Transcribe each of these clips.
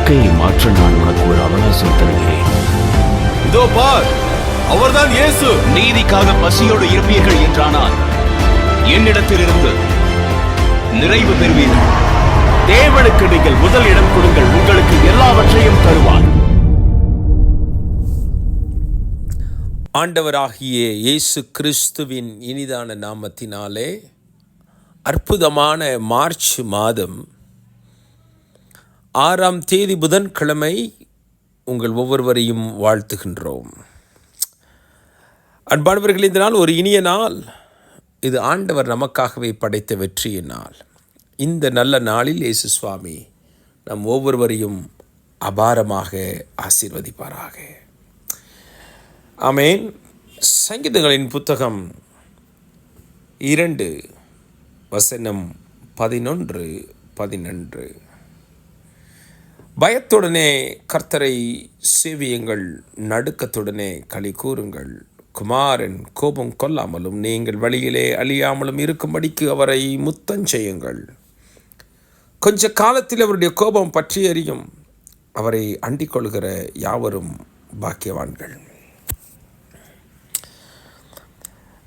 வாழ்க்கையை மாற்ற நான் உனக்கு ஒரு அவகாசம் தருகிறேன். இதோ பார், அவர்தான் இயேசு. நீதிக்காக பசியோடு இருப்பீர்கள் என்றானால் என்னிடத்திலிருந்து நிறைவு பெறுவீர்கள். தேவனுக்கு நீங்கள் முதல் இடம் கொடுங்கள், உங்களுக்கு எல்லாவற்றையும் தருவார். ஆண்டவராகிய இயேசு கிறிஸ்துவின் இனிதான நாமத்தினாலே அற்புதமான மார்ச் மாதம் 6ஆம் தேதி புதன்கிழமை உங்கள் ஒவ்வொருவரையும் வாழ்த்துகின்றோம். அன்பானவர்கள், இந்த நாள் ஒரு இனிய நாள். இது ஆண்டவர் நமக்காகவே படைத்த வெற்றியின் நாள். இந்த நல்ல நாளில் இயேசு சுவாமி நம் ஒவ்வொருவரையும் அபாரமாக ஆசீர்வதிப்பாராக. ஆமென். சங்கீதங்களின் புத்தகம் 2 வசனம் 11-12. பயத்துடனே கர்த்தரை சேவியுங்கள், நடுக்கத்துடனே களி கூறுங்கள். குமாரன் கோபம் கொள்ளாமலும் நீங்கள் வழியிலே அழியாமலும் இருக்கும்படிக்கு அவரை முத்தம் செய்யுங்கள். கொஞ்ச காலத்தில் அவருடைய கோபம் பற்றி எறியும், அவரை அண்டிக் கொள்கிற யாவரும் பாக்கியவான்கள்.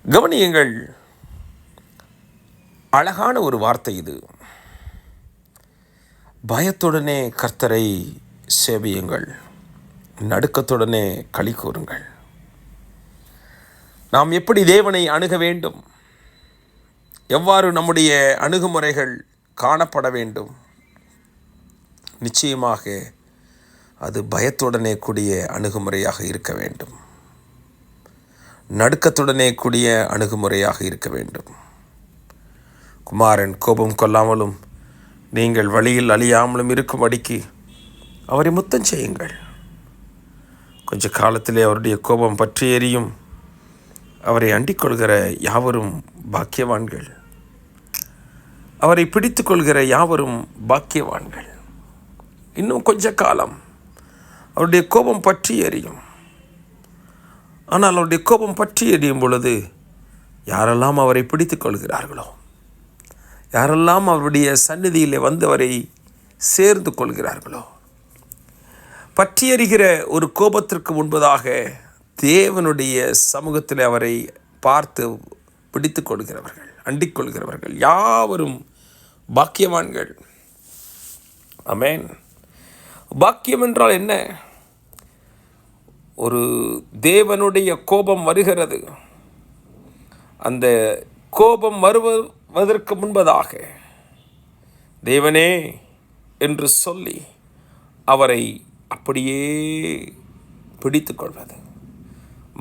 கவனியுங்கள், அழகான ஒரு வார்த்தை இது. பயத்துடனே கர்த்தரை சேவியுங்கள், நடுக்கத்துடனே களி கூறுங்கள். நாம் எப்படி தேவனை அணுக வேண்டும், எவ்வாறு நம்முடைய அணுகுமுறைகள் காணப்பட வேண்டும்? நிச்சயமாக அது பயத்துடனே கூடிய அணுகுமுறையாக இருக்க வேண்டும், நடுக்கத்துடனே கூடிய அணுகுமுறையாக இருக்க வேண்டும். குமாரன் கோபம் கொள்ளாமலும் நீங்கள் வழியில் அழியாமலும் இருக்கும்படிக்கு அவரை முத்தம் செய்யுங்கள். கொஞ்ச காலத்திலே அவருடைய கோபம் பற்றி எரியும், அவரை அண்டிக் கொள்கிற யாவரும் பாக்கியவான்கள். அவரை பிடித்து கொள்கிற யாவரும் பாக்கியவான்கள். இன்னும் கொஞ்ச காலம் அவருடைய கோபம் பற்றி எரியும். ஆனால் அவருடைய கோபம் பற்றி எரியும் பொழுது யாரெல்லாம் அவரை பிடித்து கொள்கிறார்களோ, யாரெல்லாம் அவருடைய சந்நிதியில் வந்து அவரை சேர்ந்து கொள்கிறார்களோ, பற்றி எறிகிற ஒரு கோபத்திற்கு முன்பதாக தேவனுடைய சமூகத்தில் அவரை பார்த்து பிடித்து கொள்கிறவர்கள், அண்டிக் கொள்கிறவர்கள் யாவரும் பாக்கியவான்கள். ஆமென். பாக்கியம் என்றால் என்ன? ஒரு தேவனுடைய கோபம் வருகிறது. அந்த கோபம் வருவதற்கு முன்பதாக தேவனே என்று சொல்லி அவரை அப்படியே பிடித்து கொள்வது,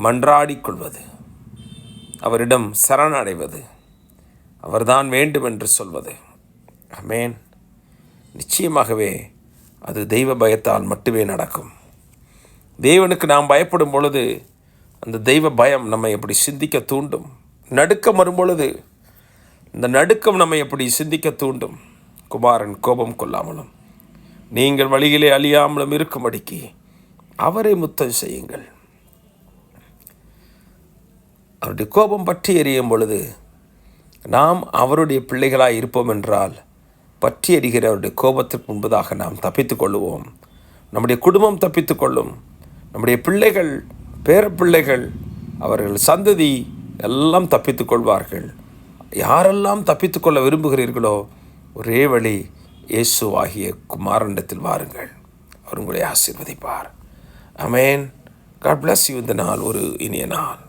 மன்றாடிக் கொள்வது, அவரிடம் சரணடைவது, அவர்தான் வேண்டும் என்று சொல்வது. ஆமென். நிச்சயமாகவே அது தெய்வ பயத்தால் மட்டுமே நடக்கும். தேவனுக்கு நாம் பயப்படும் பொழுது அந்த தெய்வ பயம் நம்மை எப்படி சிந்திக்க தூண்டும். நடுக்கம் வரும் பொழுது இந்த நடுக்கம் நம்மை எப்படி சிந்திக்க தூண்டும். குமாரன் கோபம் கொள்ளாமலும் நீங்கள் வழியிலே அழியாமலும் இருக்கும்படிக்கு அவரை முத்தம் செய்யுங்கள். அவருடைய கோபம் பற்றி எரியும் பொழுது நாம் அவருடைய பிள்ளைகளாய் இருப்போம் என்றால் பற்றி எரிகிற அவருடைய கோபத்திற்கு முன்பதாக நாம் தப்பித்து கொள்ளுவோம். நம்முடைய குடும்பம் தப்பித்து கொள்ளும், நம்முடைய பிள்ளைகள், பேரப்பிள்ளைகள், அவர்கள் சந்ததி எல்லாம் தப்பித்து கொள்வார்கள். யாரெல்லாம் தப்பித்து கொள்ள விரும்புகிறீர்களோ ஒரே வழி இயேசுவாகிய குமாரனிடத்தில் வாருங்கள், அவர் உங்களை ஆசீர்வதிப்பார். ஆமென். God bless you. இந்த நாள் ஒரு இனிய நாள்.